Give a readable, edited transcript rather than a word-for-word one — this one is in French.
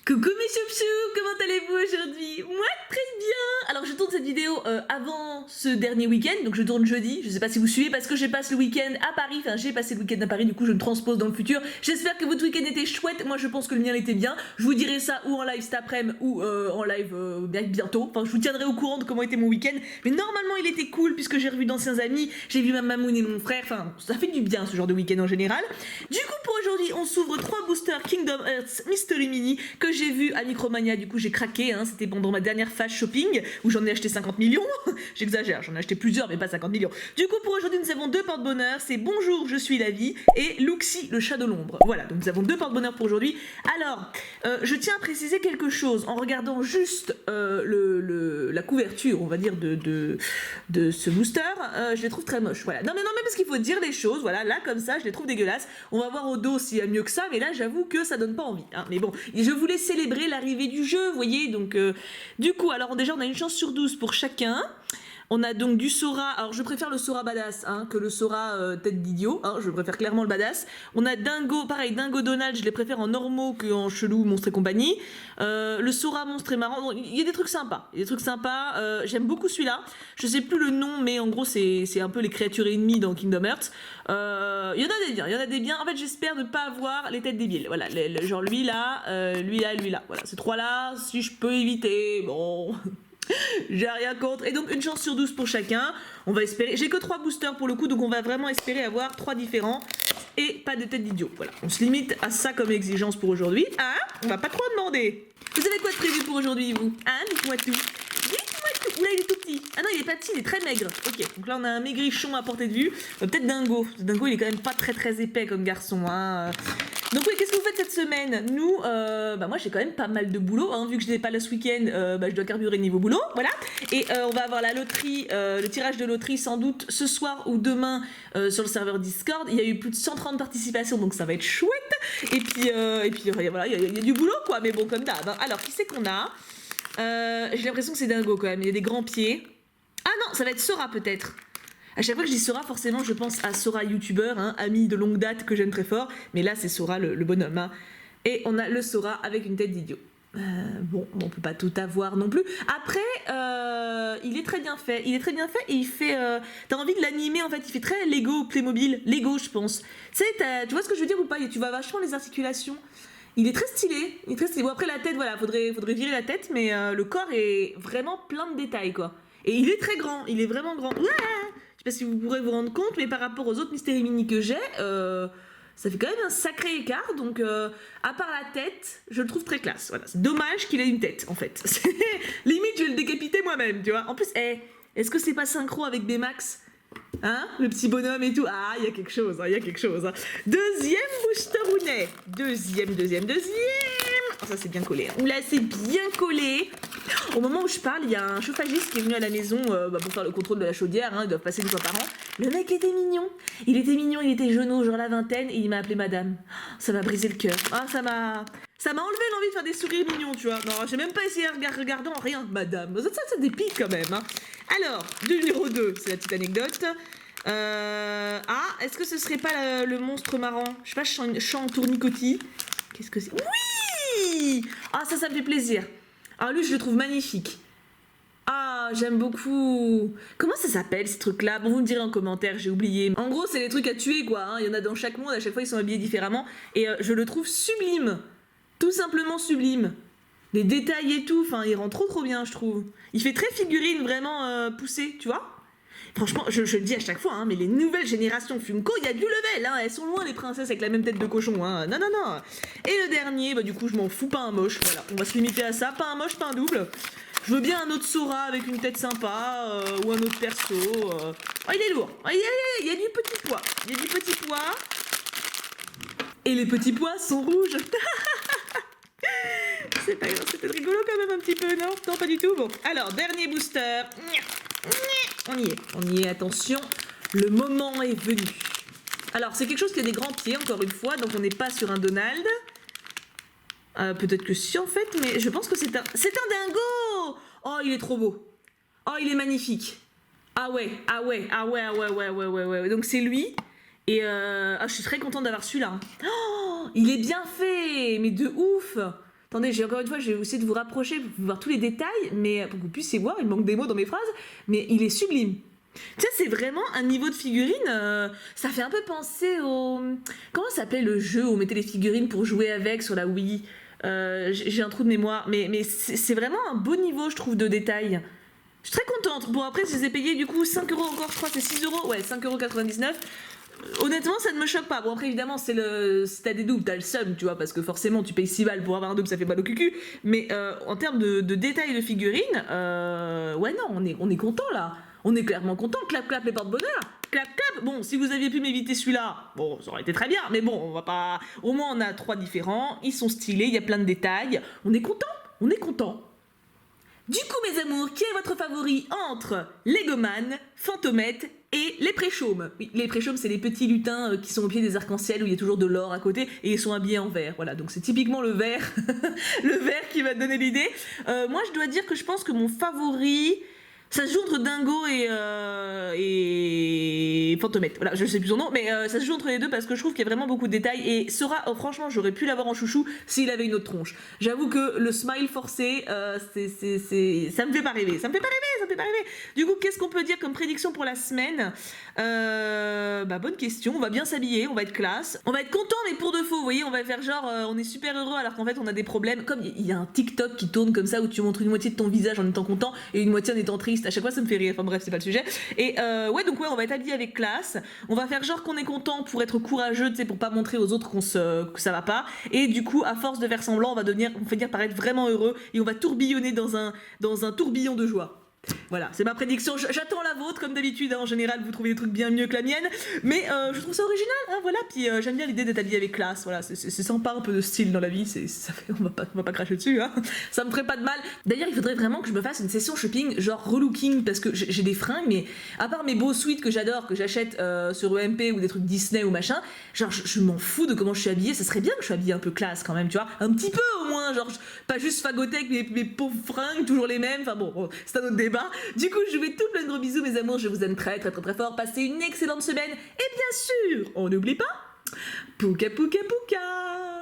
Coucou mes choup-choups, comment allez-vous aujourd'hui? Moi très bien. Alors je tourne cette vidéo avant ce dernier week-end, donc je tourne jeudi, je sais pas si vous suivez parce que je passe le week-end à Paris, enfin j'ai passé le week-end à Paris, du coup je me transpose dans le futur. J'espère que votre week-end était chouette, moi je pense que le mien était bien. Je vous dirai ça ou en live cet après-midi ou en live bientôt, enfin je vous tiendrai au courant de comment était mon week-end. Mais normalement il était cool puisque j'ai revu d'anciens amis, j'ai vu ma mamoun et mon frère, enfin ça fait du bien ce genre de week-end en général. Du coup pour aujourd'hui on s'ouvre 3 boosters Kingdom Hearts Mystery Mini que j'ai vu à Micromania, du coup j'ai craqué, hein, c'était pendant ma dernière phase shopping où j'en ai acheté 50 millions, j'exagère, j'en ai acheté plusieurs mais pas 50 millions. Du coup pour aujourd'hui nous avons deux porte-bonheur, c'est Bonjour je suis la vie et Luxi le chat de l'ombre. Voilà, donc nous avons deux porte-bonheur pour aujourd'hui. Alors, je tiens à préciser quelque chose, en regardant juste la couverture, on va dire, de ce booster, je les trouve très moches, voilà. Non mais parce qu'il faut dire les choses, voilà, là comme ça je les trouve dégueulasses, on va voir au dos s'il y a mieux que ça, mais là j'avoue que ça donne pas envie, hein. Mais bon, je voulais célébrer l'arrivée du jeu, vous voyez, donc du coup, alors déjà on a une chance sur 12 pour chacun. On a donc du Sora, alors je préfère le Sora badass hein, que le Sora tête d'idiot, hein, je préfère clairement le badass. On a Dingo, pareil, Dingo Donald, je les préfère en normaux qu'en chelou, monstre et compagnie. Le Sora monstre est marrant, il y a des trucs sympas, j'aime beaucoup celui-là. Je sais plus le nom, mais en gros c'est un peu les créatures ennemies dans Kingdom Hearts. Il y en a des biens, en fait j'espère ne pas avoir les têtes débiles, voilà, genre lui là, voilà, ces trois là, si je peux éviter, bon... J'ai rien contre. Et donc une chance sur 12 pour chacun. On va espérer. J'ai que 3 boosters pour le coup, donc on va vraiment espérer avoir 3 différents. Et pas de tête d'idiot. Voilà. On se limite à ça comme exigence pour aujourd'hui. Hein? On va pas trop demander. Vous avez quoi de prévu pour aujourd'hui, vous? Hein? Dites-moi tout. Dites-moi tout. Oula, il est tout petit. Ah non, il est pas petit, il est très maigre. Ok, donc là on a un maigrichon à portée de vue. Peut-être Dingo. Dingo, il est quand même pas très épais comme garçon. Hein. Donc oui, qu'est-ce que vous faites cette semaine? Nous, moi j'ai quand même pas mal de boulot, hein, vu que je n'ai pas là ce week-end, je dois carburer niveau boulot, voilà. Et on va avoir la loterie, le tirage de loterie sans doute ce soir ou demain sur le serveur Discord. Il y a eu plus de 130 participations, donc ça va être chouette. Et puis voilà, il y a du boulot quoi, mais bon comme d'hab. Hein. Alors qui c'est qu'on a? J'ai l'impression que c'est Dingo quand même, il y a des grands pieds. Ah non, ça va être Sora peut-être. À chaque fois que je dis Sora, forcément, je pense à Sora youtubeur, hein, ami de longue date que j'aime très fort. Mais là, c'est Sora le bonhomme. Hein. Et on a le Sora avec une tête d'idiot. Bon, on peut pas tout avoir non plus. Après, il est très bien fait. Il est très bien fait et il fait... T'as envie de l'animer, en fait. Il fait très Lego, Playmobil. Lego, je pense. Tu sais, tu vois ce que je veux dire ou pas? Tu vois vachement les articulations. Il est très stylé. Il est très stylé. Bon, après, la tête, voilà, faudrait virer la tête. Mais le corps est vraiment plein de détails, quoi. Et il est très grand. Il est vraiment grand. Ouais, je sais pas si vous pourrez vous rendre compte, mais par rapport aux autres Mystery Mini que j'ai, ça fait quand même un sacré écart. Donc, à part la tête, je le trouve très classe. Voilà, c'est dommage qu'il ait une tête, en fait. Limite, je vais le décapiter moi-même, tu vois. En plus, est-ce que c'est pas synchro avec Baymax? Hein? Le petit bonhomme et tout. Ah, il y a quelque chose, il y a quelque chose. Hein. Deuxième boosterounet. Deuxième. Oh, ça, c'est bien collé. Hein. Là, c'est bien collé. Au moment où je parle, il y a un chauffagiste qui est venu à la maison pour faire le contrôle de la chaudière. Hein, ils doivent passer une fois par an. Le mec était mignon. Il était jeuneau, genre la vingtaine, et il m'a appelé madame. Ça m'a brisé le cœur. Ah, ça m'a enlevé l'envie de faire des sourires mignons, tu vois. Non, j'ai même pas essayé de regarder en rien, madame. Ça dépique quand même. Hein. Alors, numéro 2, c'est la petite anecdote. Est-ce que ce serait pas le monstre marrant? Je sais pas, Chant Tournicotis. Qu'est-ce que c'est? Oui! Ah, ça me fait plaisir. Alors lui, je le trouve magnifique. Ah, j'aime beaucoup. Comment ça s'appelle ces trucs-là? Bon, vous me direz en commentaire, j'ai oublié. En gros, c'est les trucs à tuer, quoi. Hein. Il y en a dans chaque monde, à chaque fois, ils sont habillés différemment. Et je le trouve sublime. Tout simplement sublime. Les détails et tout, enfin, il rend trop bien, je trouve. Il fait très figurine, vraiment poussée, tu vois? Franchement, je le dis à chaque fois, hein, mais les nouvelles générations Funko, il y a du level, hein, elles sont loin les princesses avec la même tête de cochon, hein. Non. Et le dernier, du coup, je m'en fous, pas un moche, voilà. On va se limiter à ça, pas un moche, pas un double. Je veux bien un autre Sora avec une tête sympa, ou un autre perso. Oh, il est lourd, il y a du petit pois, Et les petits pois sont rouges. C'est pas grave, c'était rigolo quand même un petit peu, non? Non, pas du tout, bon. Alors, dernier booster. On y est, attention, le moment est venu. Alors, c'est quelque chose qui a des grands pieds, encore une fois, donc on n'est pas sur un Donald. Peut-être que si, en fait, mais je pense que c'est un dingo! Oh, il est trop beau. Oh, il est magnifique. Ah ouais. Donc c'est lui. Et je suis très contente d'avoir celui-là. Oh, il est bien fait, mais de ouf. Attendez, encore une fois, je vais essayer de vous rapprocher pour voir tous les détails, mais pour que vous puissiez voir, il manque des mots dans mes phrases, mais il est sublime. Tu sais, c'est vraiment un niveau de figurine, ça fait un peu penser au... Comment s'appelait le jeu où on mettait les figurines pour jouer avec sur la Wii? J'ai un trou de mémoire, mais c'est vraiment un beau niveau, je trouve, de détail. Je suis très contente. Bon, après, je les ai payés du coup 5 euros encore, je crois, c'est 6 euros. Ouais, 5,99 €. Honnêtement, ça ne me choque pas. Bon, après, évidemment, si t'as des doubles, t'as le seum, tu vois, parce que forcément, tu payes 6 balles pour avoir un double, ça fait mal au cucu. Mais en termes de détails de figurines, ouais, non, on est content là. On est clairement content. Clap, clap, les porte-bonheur. Clap, clap. Bon, si vous aviez pu m'éviter celui-là, bon, ça aurait été très bien. Mais bon, on va pas. Au moins, on a 3 différents. Ils sont stylés, il y a plein de détails. On est content. On est content. Du coup, mes amours, qui est votre favori entre Legoman, Fantomette et les Préchaumes? Oui, les Préchaumes, c'est les petits lutins qui sont au pied des arcs-en-ciel où il y a toujours de l'or à côté et ils sont habillés en vert. Voilà, donc c'est typiquement le vert, le vert qui va te donner l'idée. Moi, je dois dire que je pense que mon favori... Ça se joue entre Dingo et Fantomette. Voilà, je sais plus son nom, mais ça se joue entre les deux parce que je trouve qu'il y a vraiment beaucoup de détails. Et Sora, franchement, j'aurais pu l'avoir en chouchou s'il avait une autre tronche. J'avoue que le smile forcé, ça me fait pas rêver. Ça me fait pas rêver, ça me fait pas rêver. Du coup, qu'est-ce qu'on peut dire comme prédiction pour la semaine? Bonne question. On va bien s'habiller, on va être classe. On va être content, mais pour de faux. Vous voyez, on va faire genre, on est super heureux alors qu'en fait, on a des problèmes. Comme il y a un TikTok qui tourne comme ça où tu montres une moitié de ton visage en étant content et une moitié en étant triste. À chaque fois ça me fait rire, enfin bref c'est pas le sujet. Et ouais donc ouais on va être habillé avec classe, on va faire genre qu'on est content pour être courageux, tu sais, pour pas montrer aux autres que ça va pas, et du coup à force de faire semblant on va finir par être vraiment heureux et on va tourbillonner dans un tourbillon de joie. Voilà, c'est ma prédiction. J'attends la vôtre, comme d'habitude. Hein, en général, vous trouvez des trucs bien mieux que la mienne. Mais je trouve ça original. Hein, voilà. Puis j'aime bien l'idée d'être habillé avec classe. Voilà, c'est sympa un peu de style dans la vie. On va pas cracher dessus. Hein. Ça me ferait pas de mal. D'ailleurs, il faudrait vraiment que je me fasse une session shopping, genre relooking, parce que j'ai des fringues, mais à part mes beaux sweats que j'adore, que j'achète sur EMP ou des trucs Disney ou machin, genre je m'en fous de comment je suis habillée. Ça serait bien que je sois habillée un peu classe quand même, tu vois. Un petit peu au moins, genre pas juste fagoter avec mes pauvres fringues, toujours les mêmes. Enfin bon, c'est un autre débat. Du coup, je vous fais tout plein de gros bisous, mes amours. Je vous aime très très très très fort. Passez une excellente semaine. Et bien sûr, on n'oublie pas, pouka pouka pouka.